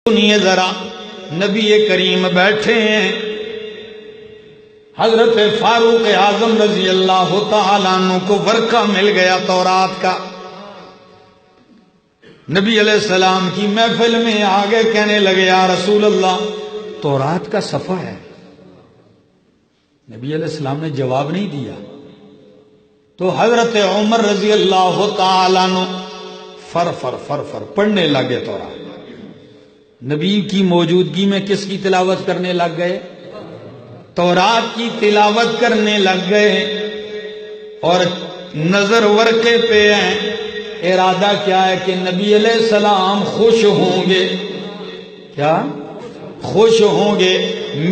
سنیے ذرا، نبی کریم بیٹھے ہیں، حضرت فاروق اعظم رضی اللہ تعالیٰ عنہ کو ورقہ مل گیا تورات کا۔ نبی علیہ السلام کی محفل میں آگے کہنے لگے یا رسول اللہ تورات کا صفحہ ہے۔ نبی علیہ السلام نے جواب نہیں دیا تو حضرت عمر رضی اللہ تعالیٰ عنہ فر فر فر فر پڑھنے لگے تورات۔ نبی کی موجودگی میں کس کی تلاوت کرنے لگ گئے؟ تورات کی تلاوت کرنے لگ گئے، اور نظر ورقے پہ ہیں۔ ارادہ کیا ہے کہ نبی علیہ السلام خوش ہوں گے، کیا خوش ہوں گے؟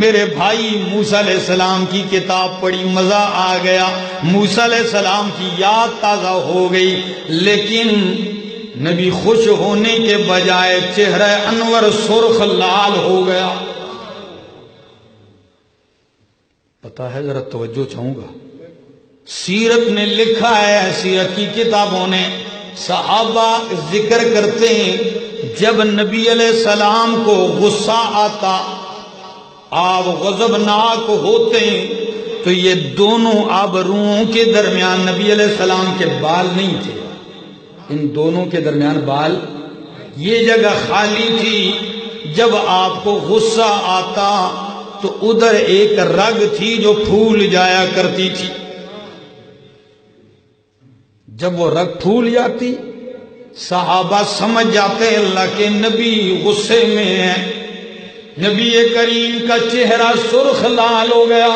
میرے بھائی موسیٰ علیہ السلام کی کتاب پڑھی، مزہ آ گیا، موسیٰ علیہ السلام کی یاد تازہ ہو گئی، لیکن نبی خوش ہونے کے بجائے چہرہ انور سرخ لال ہو گیا۔ پتا ہے، ذرا توجہ چاہوں گا، سیرت نے لکھا ہے، سیرت کی کتابوں نے، صحابہ ذکر کرتے ہیں جب نبی علیہ السلام کو غصہ آتا، آپ غضبناک ہوتے ہیں، تو یہ دونوں آبروؤں کے درمیان نبی علیہ السلام کے بال نہیں تھے، ان دونوں کے درمیان بال، یہ جگہ خالی تھی۔ جب آپ کو غصہ آتا تو ادھر ایک رگ تھی جو پھول جایا کرتی تھی، جب وہ رگ پھول جاتی صحابہ سمجھ جاتے ہیں اللہ کے نبی غصے میں ہیں۔ نبی کریم کا چہرہ سرخ لال ہو گیا۔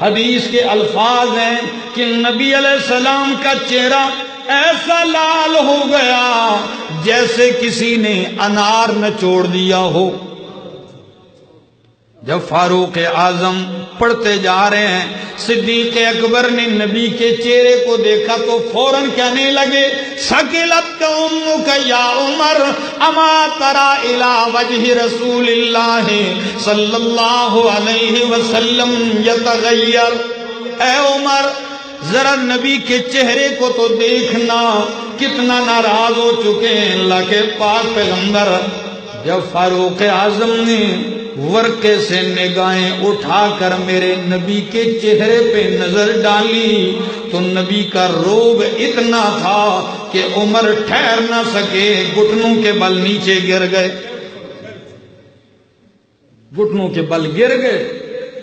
حدیث کے الفاظ ہیں کہ نبی علیہ السلام کا چہرہ ایسا لال ہو گیا جیسے کسی نے انار نچوڑ دیا ہو۔ جب فاروق اعظم پڑھتے جا رہے ہیں، صدیق اکبر نے نبی کے چہرے کو دیکھا تو فوراً کہنے لگے ثقلت امک یا عمر اما تری الی وجہ رسول اللہ صلی اللہ علیہ وسلم یتغیر۔ اے عمر، ذرا نبی کے چہرے کو تو دیکھنا، کتنا ناراض ہو چکے ہیں اللہ کے پاک پیغمبر۔ جب فاروق اعظم نے ورقے سے نگاہیں اٹھا کر میرے نبی کے چہرے پہ نظر ڈالی تو نبی کا روب اتنا تھا کہ عمر ٹھہر نہ سکے، گھٹنوں کے بل نیچے گر گئے، گھٹنوں کے بل گر گئے،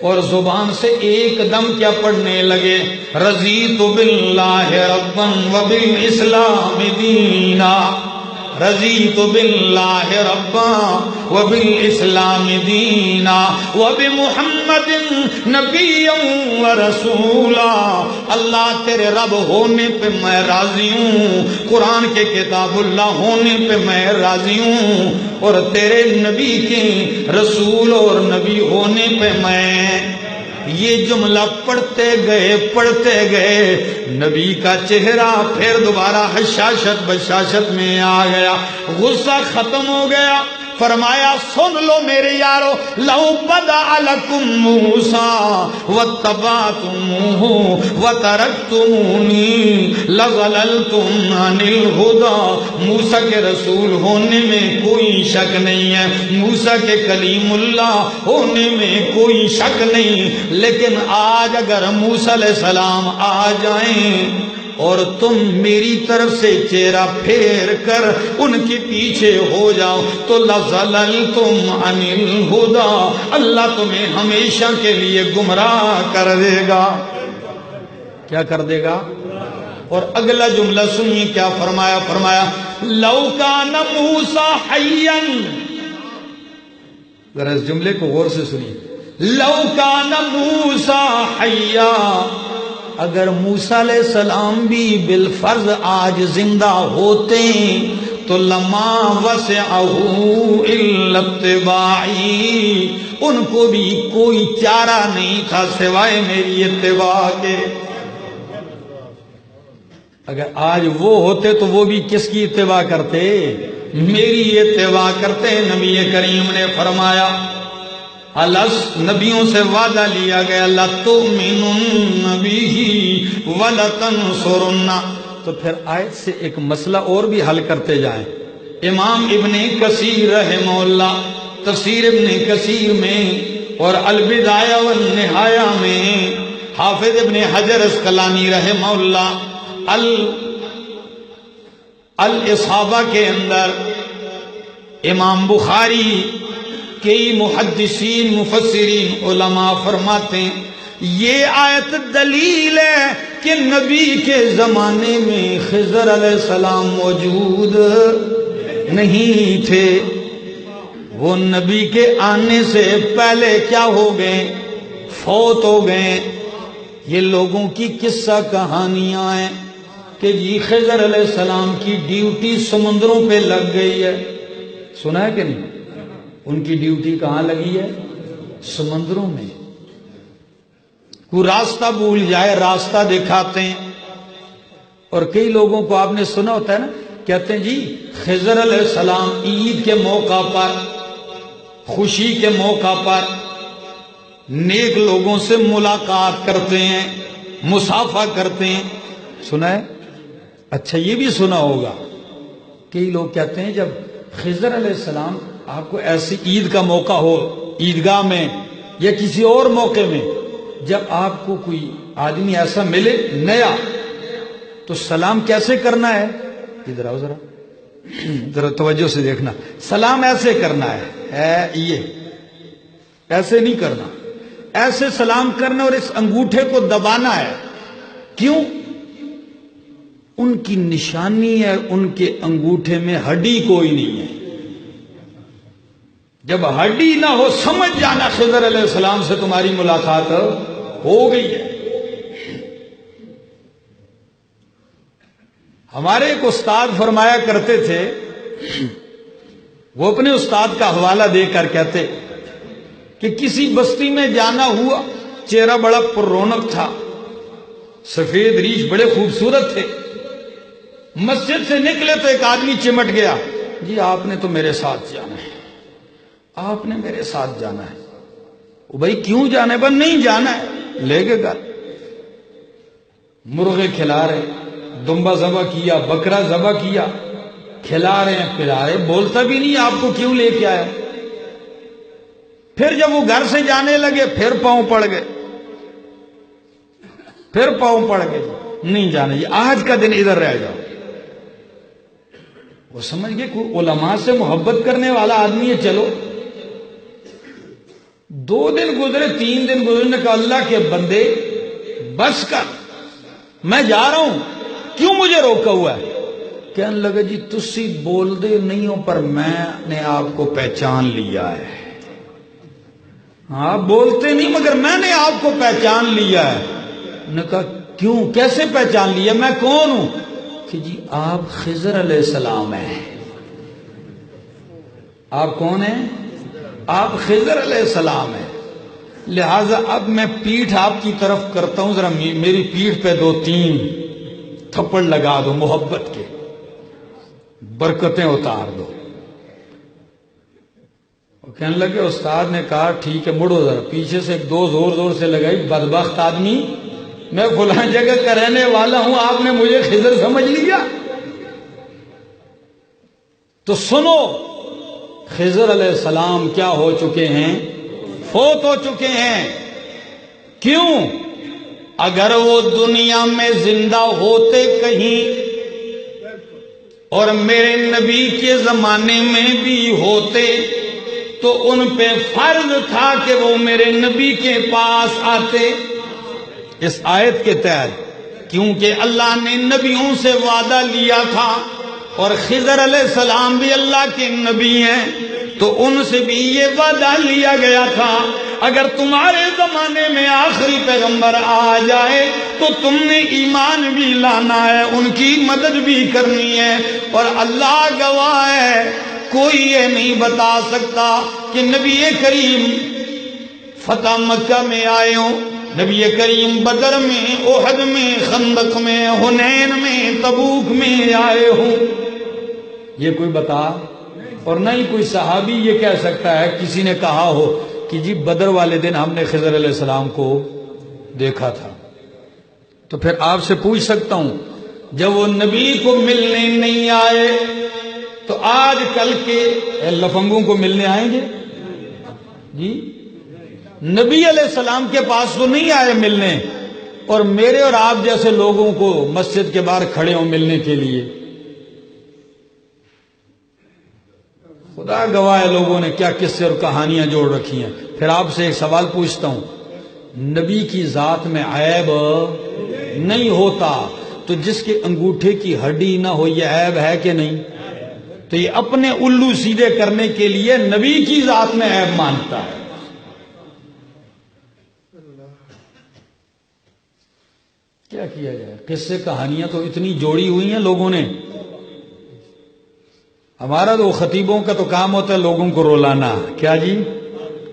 اور زبان سے ایک دم کیا پڑھنے لگے، رضیت باللہ ربا وبالاسلام دینا، رضیت باللہ ربا وبالاسلام دینا وبمحمد نبی ورسولا۔ اللہ تیرے رب ہونے پہ میں راضی ہوں، قرآن کے کتاب اللہ ہونے پہ میں راضی ہوں، اور تیرے نبی کے رسول اور نبی ہونے پہ میں۔ یہ جملہ پڑھتے گئے نبی کا چہرہ پھر دوبارہ حشاشت بشاشت میں آ گیا، غصہ ختم ہو گیا۔ فرمایا سن لو میرے یارو، لو بدأ لکم موسیٰ واتبعتموہ وترکتمونی لظللتم عن الہدی۔ موسیٰ کے رسول ہونے میں کوئی شک نہیں ہے، موسیٰ کے کلیم اللہ ہونے میں کوئی شک نہیں، لیکن آج اگر موسیٰ علیہ السلام آ جائیں اور تم میری طرف سے چہرہ پھیر کر ان کے پیچھے ہو جاؤ تو لَظَلَلْتُمْ عَنِ الْهُدَى، اللہ تمہیں ہمیشہ کے لیے گمراہ کر دے گا۔ کیا کر دے گا؟ اور اگلا جملہ سنیے کیا فرمایا، فرمایا لَوْ كَانَ مُوسَىٰ حَيًّا۔ ذرا اس جملے کو غور سے سنیے، لَوْ كَانَ مُوسَىٰ حَيًّا، اگر موسیٰ علیہ السلام بھی بالفرض آج زندہ ہوتے تو لما وسعہ الا اتباعی، ان کو بھی کوئی چارہ نہیں تھا سوائے میری اتباع کے۔ اگر آج وہ ہوتے تو وہ بھی کس کی اتباع کرتے؟ میری اتباع کرتے۔ نبی کریم نے فرمایا نبیوں سے وعدہ لیا گیا لَتُؤْمِنُنَّ بِهِ وَلَتَنْصُرُنَّ۔ تو پھر آیت سے ایک مسئلہ اور بھی حل کرتے جائیں، امام ابن کثیر رحمہ اللہ تفسیر ابن کثیر میں اور البدایہ والنہایہ میں، حافظ ابن حجر اسقلانی رحمہ اللہ الاصابہ کے اندر، امام بخاری، کئی محدثین مفسرین علماء فرماتے ہیں یہ آیت دلیل ہے کہ نبی کے زمانے میں خضر علیہ السلام موجود نہیں تھے، وہ نبی کے آنے سے پہلے کیا ہو گئے؟ فوت ہو گئے۔ یہ لوگوں کی قصہ کہانیاں ہیں کہ جی خضر علیہ السلام کی ڈیوٹی سمندروں پہ لگ گئی ہے، سنا ہے کہ نہیں؟ ان کی ڈیوٹی کہاں لگی ہے؟ سمندروں میں۔ کوئی راستہ بھول جائے راستہ دکھاتے ہیں، اور کئی لوگوں کو آپ نے سنا ہوتا ہے نا، کہتے ہیں جی خضر علیہ السلام عید کے موقع پر، خوشی کے موقع پر نیک لوگوں سے ملاقات کرتے ہیں، مصافحہ کرتے ہیں، سنا ہے؟ اچھا یہ بھی سنا ہوگا، کئی لوگ کہتے ہیں جب خضر علیہ السلام آپ کو ایسی عید کا موقع ہو، عیدگاہ میں یا کسی اور موقع میں، جب آپ کو کوئی آدمی ایسا ملے نیا، تو سلام کیسے کرنا ہے؟ ادھر آؤ ذرا توجہ سے دیکھنا، سلام ایسے کرنا ہے یہ ایسے نہیں کرنا، ایسے سلام کرنا اور اس انگوٹھے کو دبانا ہے۔ کیوں؟ ان کی نشانی ہے، ان کے انگوٹھے میں ہڈی کوئی نہیں ہے۔ جب ہڈی نہ ہو سمجھ جانا خضر علیہ السلام سے تمہاری ملاقات ہو گئی ہے۔ ہمارے ایک استاد فرمایا کرتے تھے، وہ اپنے استاد کا حوالہ دے کر کہتے کہ کسی بستی میں جانا ہوا، چہرہ بڑا پر رونق تھا، سفید ریش بڑے خوبصورت تھے، مسجد سے نکلے تو ایک آدمی چمٹ گیا، جی آپ نے تو میرے ساتھ جانا ہے، آپ نے میرے ساتھ جانا ہے۔ وہ بھائی کیوں جانا ہے؟ بس نہیں جانا ہے، لے کے گھر مرغے کھلا رہے، دمبا ذبح کیا، بکرا ذبح کیا، کھلا رہے ہیں، پلا رہے، بولتا بھی نہیں آپ کو کیوں لے کے آیا۔ پھر جب وہ گھر سے جانے لگے پھر پاؤں پڑ گئے، پھر پاؤں پڑ گئے، نہیں جانا، یہ آج کا دن ادھر رہ جاؤ۔ وہ سمجھ گئے کوئی علماء سے محبت کرنے والا آدمی ہے، چلو۔ 2 دن گزرے، 3 دن گزرے، نے کہا اللہ کے بندے بس کر، میں جا رہا ہوں، کیوں مجھے روکا ہوا ہے؟ کہنے لگا جی تسی بول دے نہیں ہو پر میں نے آپ کو پہچان لیا ہے۔ آپ بولتے نہیں مگر میں نے آپ کو پہچان لیا ہے۔ نے کہا کیوں، کیسے پہچان لیا، میں کون ہوں؟ کہ جی آپ خضر علیہ السلام ہیں۔ آپ کون ہیں؟ آپ خضر علیہ السلام ہیں۔ لہذا اب میں پیٹھ آپ کی طرف کرتا ہوں، ذرا میری پیٹھ پہ 2-3 تھپڑ لگا دو محبت کے، برکتیں اتار دو۔ وہ کہنے لگے، استاد نے کہا ٹھیک ہے مڑو ذرا، پیچھے سے 2 زور زور سے لگائی، بدبخت آدمی، میں فلاں جگہ کا رہنے والا ہوں، آپ نے مجھے خضر سمجھ لیا۔ تو سنو، خضر علیہ السلام کیا ہو چکے ہیں؟ فوت ہو چکے ہیں۔ کیوں؟ اگر وہ دنیا میں زندہ ہوتے کہیں اور میرے نبی کے زمانے میں بھی ہوتے تو ان پہ فرض تھا کہ وہ میرے نبی کے پاس آتے، اس آیت کے تحت، کیونکہ اللہ نے نبیوں سے وعدہ لیا تھا اور خضر علیہ السلام بھی اللہ کے نبی ہیں، تو ان سے بھی یہ وعدہ لیا گیا تھا اگر تمہارے زمانے میں آخری پیغمبر آ جائے تو تم نے ایمان بھی لانا ہے، ان کی مدد بھی کرنی ہے۔ اور اللہ گواہ ہے، کوئی یہ نہیں بتا سکتا کہ نبی کریم فتح مکہ میں آئے ہوں، نبی کریم بدر میں، احد میں، خندق میں، حنین میں، تبوک میں آئے ہوں، یہ کوئی بتا؟ اور نہ ہی کوئی صحابی یہ کہہ سکتا ہے کسی نے کہا ہو کہ جی بدر والے دن ہم نے خضر علیہ السلام کو دیکھا تھا۔ تو پھر آپ سے پوچھ سکتا ہوں، جب وہ نبی کو ملنے نہیں آئے تو آج کل کے لفنگوں کو ملنے آئیں گے جی؟ نبی علیہ السلام کے پاس تو نہیں آئے ملنے، اور میرے اور آپ جیسے لوگوں کو مسجد کے باہر کھڑے ہوں ملنے کے لیے۔ خدا گواہ ہے لوگوں نے کیا قصے اور کہانیاں جوڑ رکھی ہیں۔ پھر آپ سے ایک سوال پوچھتا ہوں، نبی کی ذات میں عیب نہیں ہوتا تو جس کے انگوٹھے کی ہڈی نہ ہو یہ عیب ہے کہ نہیں؟ تو یہ اپنے الو سیدھے کرنے کے لیے نبی کی ذات میں عیب مانتا ہے۔ کیا کیا جائے؟ قصے کہانیاں تو اتنی جوڑی ہوئی ہیں لوگوں نے۔ ہمارا تو خطیبوں کا تو کام ہوتا ہے لوگوں کو رولانا، کیا جی؟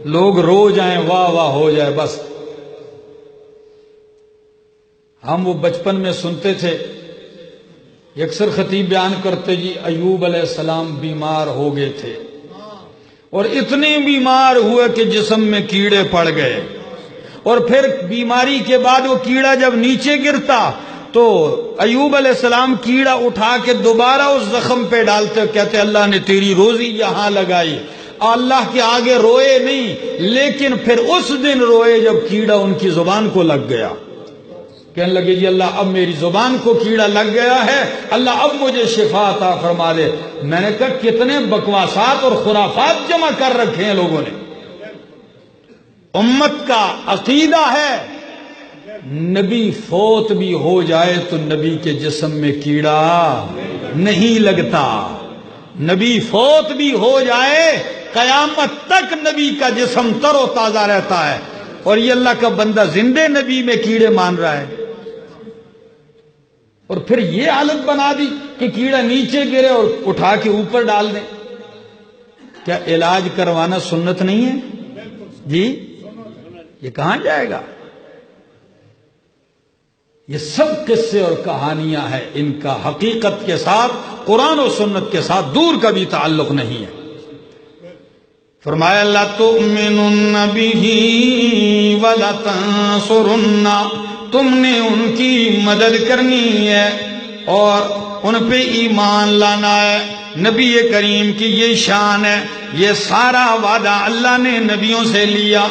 لوگ رو جائیں، واہ واہ ہو جائے بس۔ ہم وہ بچپن میں سنتے تھے، اکثر خطیب بیان کرتے جی ایوب علیہ السلام بیمار ہو گئے تھے، اور اتنے بیمار ہوئے کہ جسم میں کیڑے پڑ گئے، اور پھر بیماری کے بعد وہ کیڑا جب نیچے گرتا تو ایوب علیہ السلام کیڑا اٹھا کے دوبارہ اس زخم پہ ڈالتے، کہتے اللہ نے تیری روزی یہاں لگائی۔ اللہ کے آگے روئے نہیں، لیکن پھر اس دن روئے جب کیڑا ان کی زبان کو لگ گیا۔ کہنے لگے جی اللہ اب میری زبان کو کیڑا لگ گیا ہے، اللہ اب مجھے شفا عطا فرما دے۔ میں نے کہا کتنے بکواسات اور خرافات جمع کر رکھے ہیں لوگوں نے۔ امت کا عقیدہ ہے نبی فوت بھی ہو جائے تو نبی کے جسم میں کیڑا نہیں لگتا، نبی فوت بھی ہو جائے قیامت تک نبی کا جسم تر و تازہ رہتا ہے، اور یہ اللہ کا بندہ زندے نبی میں کیڑے مان رہا ہے۔ اور پھر یہ حالت بنا دی کہ کیڑا نیچے گرے اور اٹھا کے اوپر ڈال دیں۔ کیا علاج کروانا سنت نہیں ہے جی؟ یہ کہاں جائے گا؟ یہ سب قصے اور کہانیاں ہیں، ان کا حقیقت کے ساتھ قرآن و سنت کے ساتھ دور کا بھی تعلق نہیں ہے۔ فرمایا لَتُؤْمِنُنَّ بِهِ وَلَتَنصُرُنَّ، تم نے ان کی مدد کرنی ہے اور ان پہ ایمان لانا ہے۔ نبی کریم کی یہ شان ہے، یہ سارا وعدہ اللہ نے نبیوں سے لیا،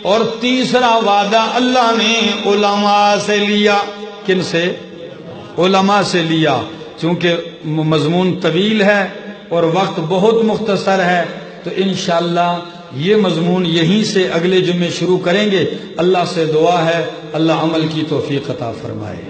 اور تیسرا وعدہ اللہ نے علماء سے لیا۔ کن سے؟ علماء سے لیا۔ چونکہ مضمون طویل ہے اور وقت بہت مختصر ہے تو انشاءاللہ یہ مضمون یہیں سے اگلے جمعے شروع کریں گے۔ اللہ سے دعا ہے اللہ عمل کی توفیق عطا فرمائے۔